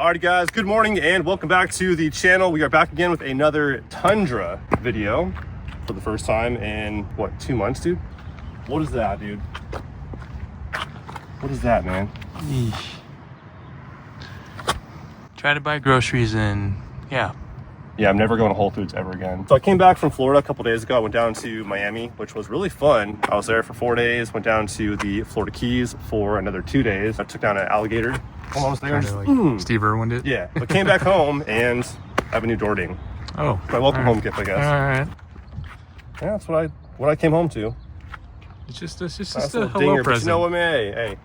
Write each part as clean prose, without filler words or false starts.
Alrighty guys, good morning and welcome back to the channel. We are back again with another Tundra video for the first time in, what, 2 months, dude? What is that, dude? What is that, man? Eesh. Try to buy groceries and yeah, I'm never going to Whole Foods ever again. So I came back from Florida a couple days ago. I went down to Miami, which was really fun. I was there for 4 days, went down to the Florida Keys for another 2 days. I took down an alligator. Almost there. like Steve Irwin did. Yeah, but came back home and I have a new door ding. Oh, My welcome home gift, I guess. All right. Yeah, that's what I came home to. It's just a Nice hello little dinger, but present. you know what, man? Hey,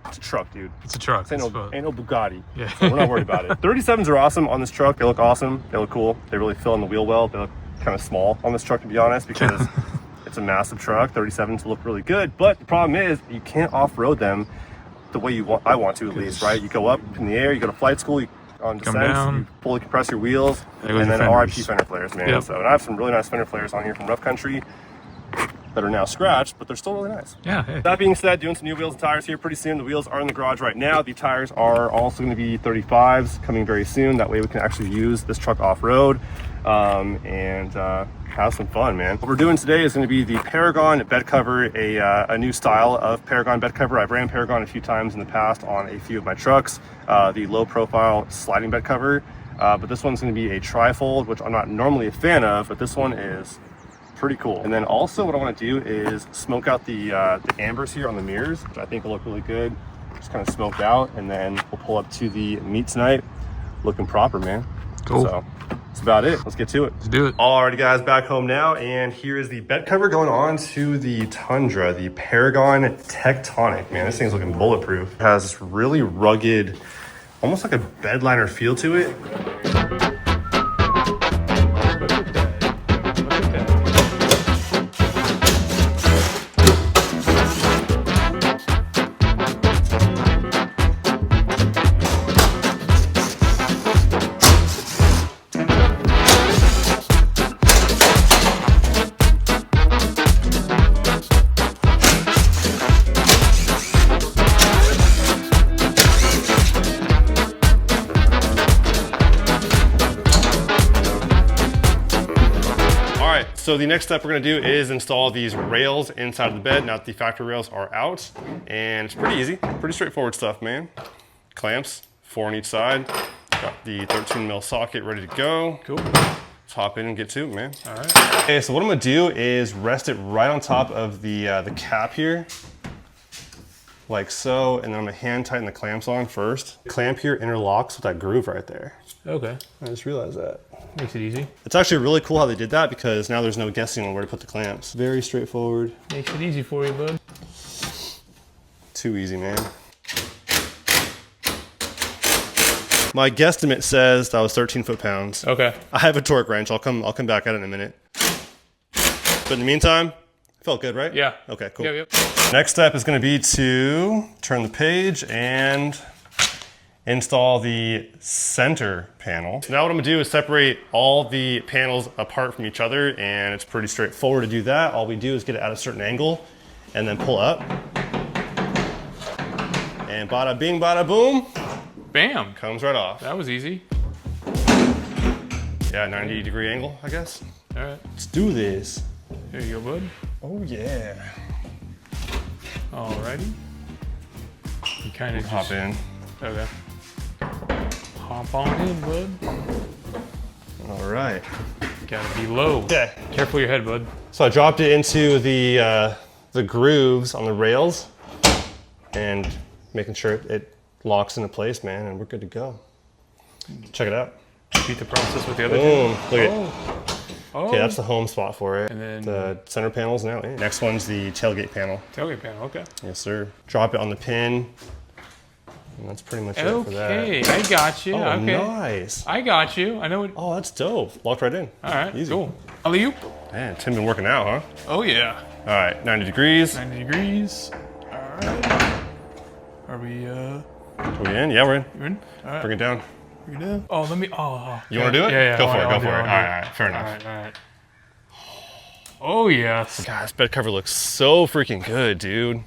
it's a truck, dude. It's a truck. Ain't no Bugatti. Yeah. So we're not worried about it. 37s are awesome on this truck. They look awesome. They look cool. They really fill in the wheel well. They look kind of small on this truck, to be honest, because it's a massive truck. 37s look really good, but the problem is you can't off-road them the way I want to, at least, right? You go up in the air, you go to flight school, on descents, you fully compress your wheels, and then RIP fender flares, man. Yep. So, and I have some really nice fender flares on here from Rough Country that are now scratched, but they're still really nice. Yeah. Hey. That being said, doing some new wheels and tires here pretty soon. The wheels are in the garage right now. The tires are also going to be 35s coming very soon. That way we can actually use this truck off-road and have some fun, man. What we're doing today is going to be the Paragon bed cover, a new style of Paragon bed cover. I've ran Paragon a few times in the past on a few of my trucks, the low profile sliding bed cover, but this one's going to be a trifold, which I'm not normally a fan of, but this one is pretty cool. And then also what I want to do is smoke out the ambers here on the mirrors, which I think will look really good. Just kind of smoked out, and then we'll pull up to the meet tonight looking proper, man. Cool. So that's about it. Let's get to it. Let's do it. Alrighty guys, back home now, and here is the bed cover going on to the Tundra, the Peragon Tectonic. Man, this thing's looking bulletproof. It has this really rugged, almost like a bed liner feel to it. So the next step we're gonna do is install these rails inside of the bed. Now the factory rails are out, and it's pretty easy, pretty straightforward stuff, man. Clamps, 4 on each side. Got the 13 mil socket ready to go. Cool. Let's hop in and get to it, man. All right. Okay, so what I'm gonna do is rest it right on top of the cap here, like so, and then I'm gonna hand tighten the clamps on first. The clamp here interlocks with that groove right there. Okay. I just realized that. Makes it easy. It's actually really cool how they did that, because now there's no guessing on where to put the clamps. Very straightforward. Makes it easy for you, bud. Too easy, man. My guesstimate says that was 13 foot-pounds. Okay. I have a torque wrench. I'll come back at it in a minute. But in the meantime, it felt good, right? Yeah. Okay, cool. Yep. Next step is going to be to turn the page and install the center panel. So now what I'm gonna do is separate all the panels apart from each other, and it's pretty straightforward to do that. All we do is get it at a certain angle and then pull up. And bada bing, bada boom. Bam. Comes right off. That was easy. Yeah, 90-degree angle, I guess. All right. Let's do this. Here you go, bud. Oh yeah. Alrighty. You kind of Hop in. Okay. Hop on in, bud. All right. Gotta be low. Okay. Careful your head, bud. So I dropped it into the grooves on the rails, and making sure it locks into place, man, and we're good to go. Check it out. Repeat the process with the other Boom. two. Look at Okay, that's the home spot for it. And then the center panel's now in. Next one's the tailgate panel. Tailgate panel, okay. Yes, sir. Drop it on the pin. And that's pretty much it for that. Okay, I got you. Oh, okay. nice. I got you. I know what. Oh, that's dope. Locked right in. All right, Easy. cool. Alley-oop. Man, Tim been working out, huh? Oh, yeah. All right, 90 degrees. 90 degrees. All right. Are we in? Yeah, we're in. You're in? All right. Bring it down. Bring it down. Oh, let me. Oh. You want to do it? Yeah. Go for it. Go for it. All right. Fair enough. All right. Oh, yes. God, this bed cover looks so freaking good, dude.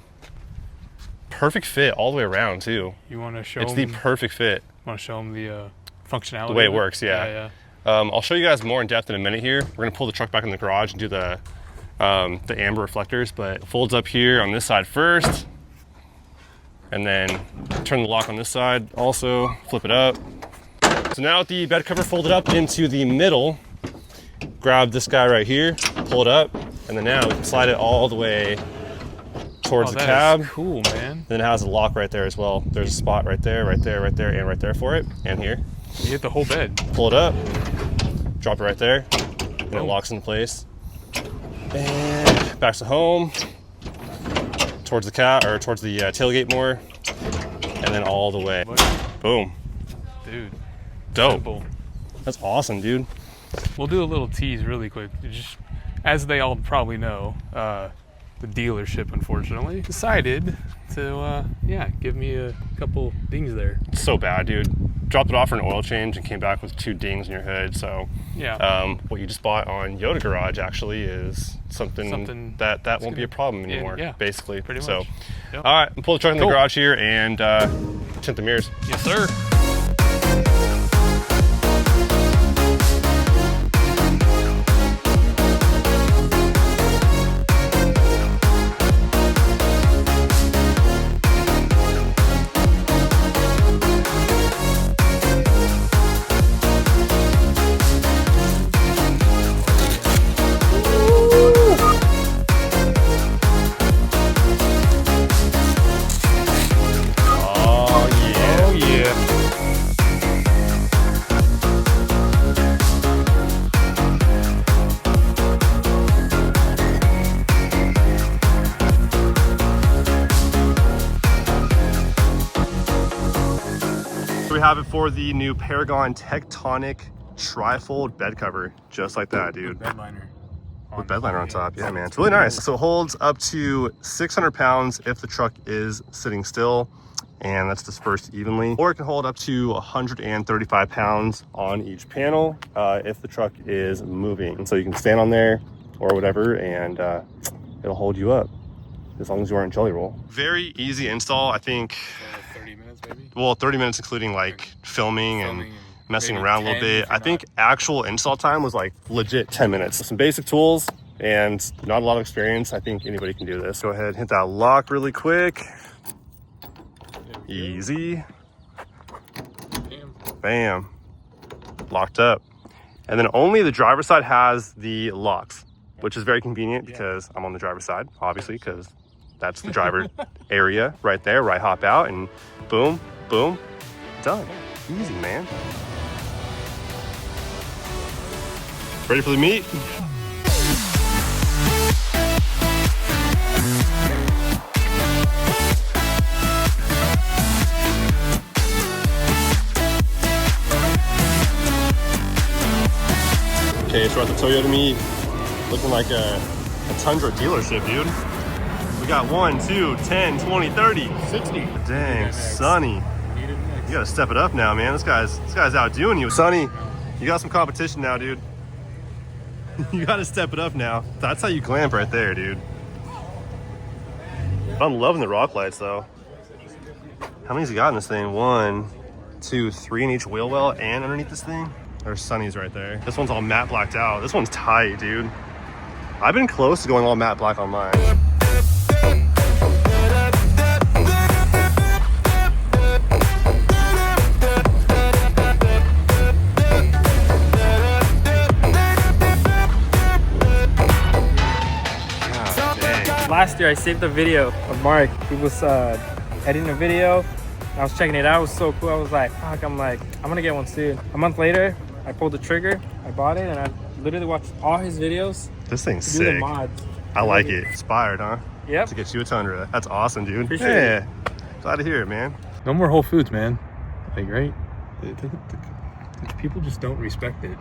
Perfect fit all the way around, too. You want to show It's me? the perfect fit. Want to show them the functionality? The way it of works, yeah. I'll show you guys more in depth in a minute here. We're gonna pull the truck back in the garage and do the amber reflectors, but it folds up here on this side first, and then turn the lock on this side also, flip it up. So now with the bed cover folded up into the middle, grab this guy right here, pull it up, and then now we can slide it all the way towards the cab. Cool, man. Then it has a lock right there as well. There's a spot right there, right there, right there, and right there for it, and here. You hit the whole bed. Pull it up, drop it right there, and it locks into place. And back to home, towards the cab, or towards the tailgate more, and then all the way. Boom. Dude. Dope. Simple. That's awesome, dude. We'll do a little tease really quick. Just, as they all probably know, the dealership unfortunately decided to give me a couple dings there. It's so bad, dude. Dropped it off for an oil change and came back with 2 dings in your hood. So yeah, what you just bought on Yoda Garage actually is something that won't be a problem anymore. Yeah, basically. Pretty so much. Yep. all right, pull the truck in the garage here and tint the mirrors. Yes, sir. So we have it for the new Peragon Tectonic trifold bed cover, just like that, dude. Bed liner. With bed liner on top, yeah, man. It's really nice. So it holds up to 600 pounds if the truck is sitting still, and that's dispersed evenly. Or it can hold up to 135 pounds on each panel if the truck is moving. And so you can stand on there or whatever, and it'll hold you up as long as you aren't jelly roll. Very easy install, I think. 30 minutes maybe? Well, 30 minutes including like filming and messing around a little bit. I think actual install time was like legit 10 minutes. Some basic tools and not a lot of experience. I think anybody can do this. Go ahead and hit that lock really quick. Easy. Bam. Locked up. And then only the driver's side has the locks, which is very convenient because I'm on the driver's side, obviously, because that's the driver area right there, where I hop out and boom, boom, done. Easy, man. Ready for the meat? Okay, so we're at the Toyota meet, looking like a Tundra dealership, dude. We got 1, 2, 10, 20, 30, 60. Dang, Sonny. You gotta step it up now, man. This guy's outdoing you. Sonny, you got some competition now, dude. You gotta step it up now. That's how you glamp right there, dude. I'm loving the rock lights though. How many's he got in this thing? 1, 2, 3 in each wheel well and underneath this thing? There's Sonny's right there. This one's all matte blacked out. This one's tight, dude. I've been close to going all matte black on mine. Last year I saved a video of Mark. He was editing a video. I was checking it out. It was so cool. I was like, fuck, I'm gonna get one soon. A month later, I pulled the trigger, I bought it, and I literally watched all his videos. This thing's to do the sick. mods. I like it. Inspired, huh? Yep. To get you a Tundra. That's awesome, dude. Appreciate it. Glad to hear it, man. No more Whole Foods, man. Like, right? People just don't respect it.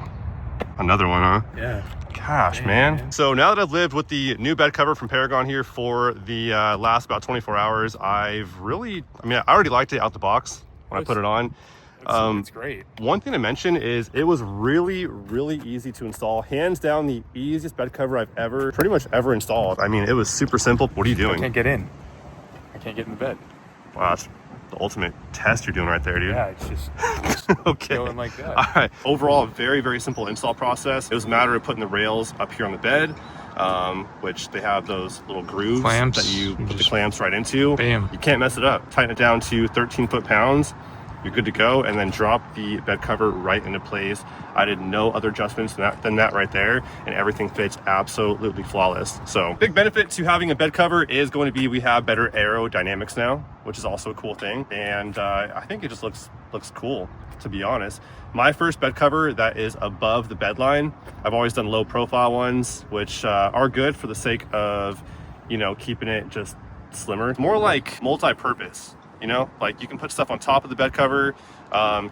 Another one, huh? Yeah. Gosh, man. So now that I've lived with the new bed cover from Paragon here for the last about 24 hours, I already liked it out the box when I put it on. It's great. One thing to mention is it was really, really easy to install. Hands down, the easiest bed cover I've pretty much ever installed. I mean, it was super simple. What are you doing? I can't get in. I can't get in the bed. Wow, the ultimate test you're doing right there, dude. Yeah, it's just Okay. going like that. All right. Overall, very, very simple install process. It was a matter of putting the rails up here on the bed, which they have those little grooves Clamps. that you put the clamps right into. Bam. You can't mess it up. Tighten it down to 13 foot-pounds. You're good to go, and then drop the bed cover right into place. I did no other adjustments than that right there, and everything fits absolutely flawless. So big benefit to having a bed cover is going to be we have better aerodynamics now, which is also a cool thing, and I think it just looks cool, to be honest. My first bed cover that is above the bed line, I've always done low profile ones, which are good for the sake of, you know, keeping it just slimmer, more like multi-purpose. You know, like you can put stuff on top of the bed cover,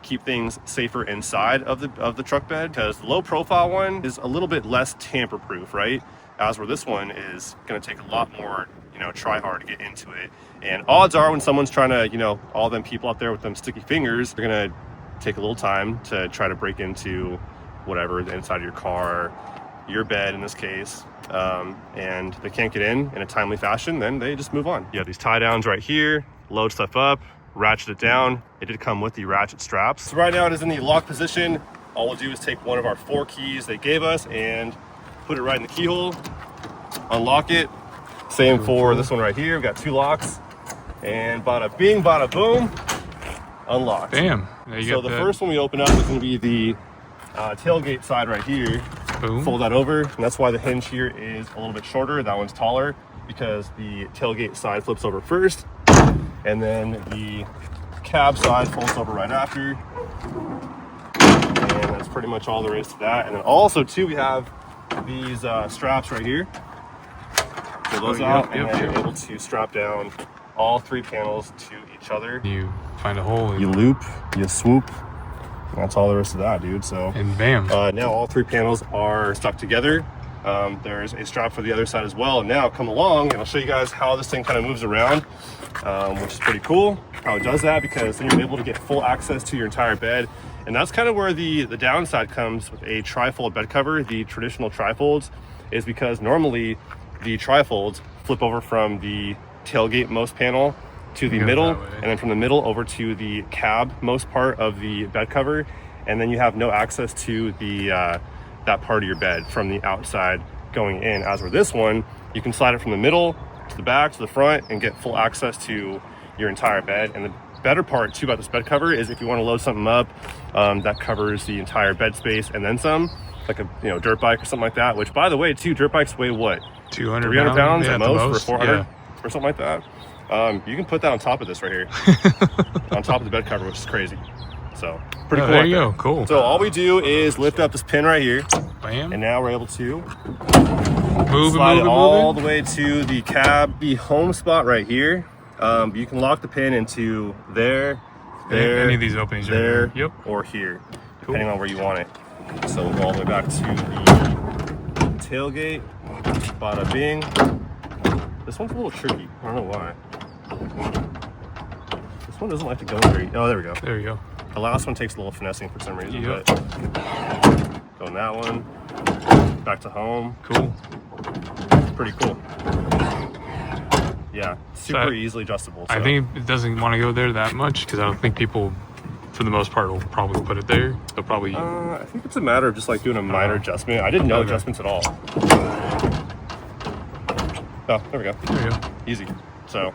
keep things safer inside of the truck bed, because the low profile one is a little bit less tamper proof, right? As where this one is going to take a lot more, you know, try hard to get into it. And odds are when someone's trying to, you know, all them people out there with them sticky fingers, they're going to take a little time to try to break into whatever, the inside of your car, your bed in this case, and they can't get in a timely fashion, then they just move on. You have these tie downs right here. Load stuff up, ratchet it down. It did come with the ratchet straps. So right now it is in the lock position. All we'll do is take one of our 4 keys they gave us and put it right in the keyhole, unlock it. Same for this one right here. We've got 2 locks, and bada bing, bada boom, unlocked. Bam. So the first one we open up is going to be the tailgate side right here. Boom. Fold that over, and that's why the hinge here is a little bit shorter. That one's taller because the tailgate side flips over first, and then the cab side folds over right after. And that's pretty much all there is to that. And then also too, we have these straps right here. Pull those out, and then you're able to strap down all 3 panels to each other. You find a hole. You loop, you swoop. And that's all there is to that, dude. So and bam. Now all 3 panels are stuck together. There's a strap for the other side as well. And now come along and I'll show you guys how this thing kind of moves around, which is pretty cool how it does that, because then you're able to get full access to your entire bed. And that's kind of where the downside comes with a trifold bed cover. The traditional trifolds is because normally the trifolds flip over from the tailgate most panel to the middle, and then from the middle over to the cab most part of the bed cover, and then you have no access to the that part of your bed from the outside going in. As with this one, you can slide it from the middle to the back to the front and get full access to your entire bed. And the better part too about this bed cover is if you want to load something up that covers the entire bed space and then some, like a dirt bike or something like that, which by the way too, dirt bikes weigh what, 200 300 pounds at most, for 400 yeah, or something like that. You can put that on top of this right here, on top of the bed cover, which is crazy. So pretty cool. There you go. Cool. So all we do is lift up this pin right here, Bam. and now we're able to slide it all the way to the cab, the home spot right here. You can lock the pin into there, any of these openings there, are here. Yep. or here, depending on where you want it. So we'll go all the way back to the tailgate. Bada bing. This one's a little tricky. I don't know why. This one doesn't like to go very. Oh, there we go. There you go. The last one takes a little finessing for some reason. Yep. But go on that one. Back to home. Cool. Pretty cool. Yeah, super easily adjustable. So. I think it doesn't want to go there that much because I don't think people, for the most part, will probably put it there. They'll probably. I think it's a matter of just like doing a minor adjustment. I didn't know adjustments at all. Oh, there we go. There you go. Easy. So,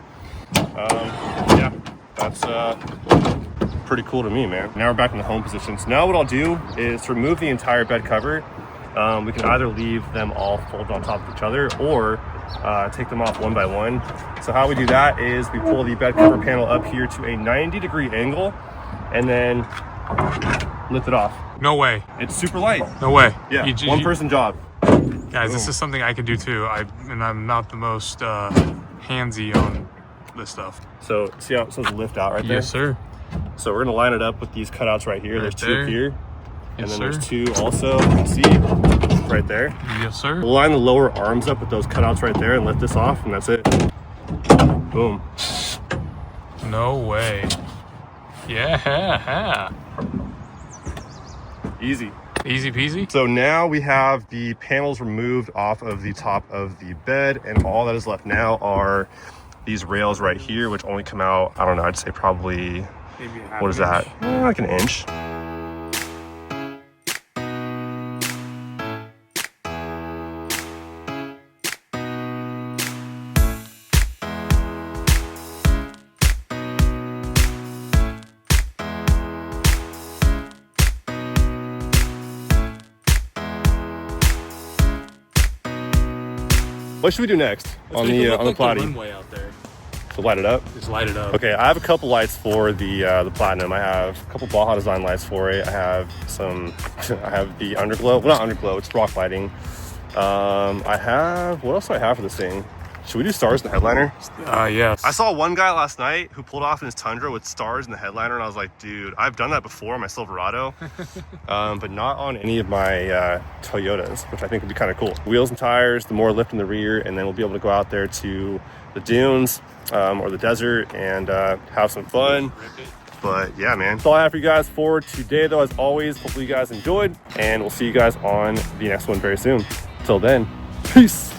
yeah, that's pretty cool to me, man. Now we're back in the home position. So now what I'll do is to remove the entire bed cover. We can either leave them all folded on top of each other or take them off one by one. So how we do that is we pull the bed cover panel up here to a 90-degree angle and then lift it off. No way. It's super light. No way. Yeah, one-person job. Guys, this is something I could do too. I'm not the most handsy on this stuff. So see how it says lift out right there? Yes, sir. So we're gonna line it up with these cutouts right here. There's 2 here. And then there's 2 also, you can see, right there. Yes, sir. We'll line the lower arms up with those cutouts right there and lift this off, and that's it. Boom. No way. Yeah. Easy. Easy peasy. So now we have the panels removed off of the top of the bed, and all that is left now are these rails right here, which only come out, I don't know, I'd say probably, Maybe a half what is inch. that? Like an inch. What should we do next on the Platinum? Runway out there. So light it up. Just light it up. Okay, I have a couple lights for the Platinum. I have a couple Baja design lights for it. I have some. I have the underglow. Well, not underglow. It's rock lighting. I have. What else do I have for this thing? Should we do stars in the headliner? Yes. I saw one guy last night who pulled off in his Tundra with stars in the headliner, and I was like, dude, I've done that before on my Silverado, but not on any of my Toyotas, which I think would be kind of cool. Wheels and tires, the more lift in the rear, and then we'll be able to go out there to the dunes or the desert and have some fun. But yeah, man, that's all I have for you guys for today, though. As always, hopefully you guys enjoyed, and we'll see you guys on the next one very soon. Till then, peace.